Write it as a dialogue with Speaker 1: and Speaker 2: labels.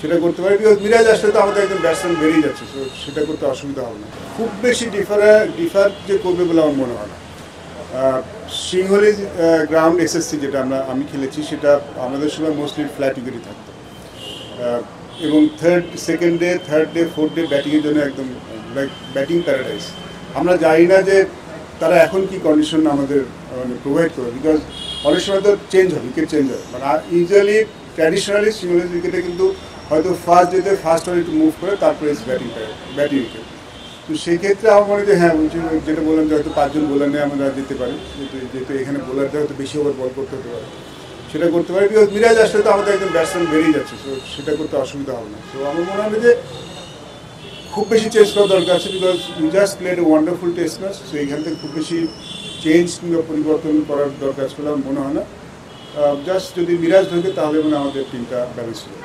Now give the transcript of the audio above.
Speaker 1: সেটা করতে পারি। বিকজ মিরাজ আসলে তো আমাদের একজন ব্যাটসম্যান বেরিয়ে যাচ্ছে, তো সেটা করতে অসুবিধা হবে না। খুব বেশি ডিফার যে করবে বলে আমার মনে হয় না। সিংহলি গ্রাউন্ড এসএসসি যেটা আমি খেলেছি, সেটা আমাদের সময় মোস্টলি ফ্ল্যাট উইকেটই থাকতো, এবং second day third day fourth day ব্যাটিংয়ের জন্য একদম লাইক ব্যাটিং প্যারাডাইস। আমরা জানি না যে তারা এখন কি কন্ডিশন আমাদের মানে প্রোভাইড করবে, বিকজ অনেক সময় তো চেঞ্জ হয়, উইকেট চেঞ্জ হয়। মানে ইউজুয়ালি ট্র্যাডিশনালি সিঙ্গলেজ উইকেটে কিন্তু হয়তো ফার্স্ট ডেতে ফার্স্ট ওভার একটু মুভ করে তারপরে ব্যাটিং উইকেট। তো সেই ক্ষেত্রে আমার মনে হয় যে হ্যাঁ, যেটা বললাম যে হয়তো 5 জন বোলার নিয়ে আমরা যেতে পারি, যেহেতু এখানে বোলারদের হয়তো বেশি ওভার বল করতে হতে পারে, সেটা করতে পারি। বিকজ মিরাজ আসলে তো আমাদের একজন ব্যাটসম্যান বেরিয়ে যাচ্ছে, তো সেটা করতে অসুবিধা হবে না। তো আমার মনে হয় যে খুব বেশি চেঞ্জ করার দরকার আছে, because you just played a wonderful test match. তো এইখান থেকে খুব বেশি চেঞ্জ কিংবা পরিবর্তন করার দরকার ছিল আমার মনে হয় না। জাস্ট যদি মিরাজ ঢোকে তাহলে মানে আমাদের টিমটা ব্যালেন্স হবে।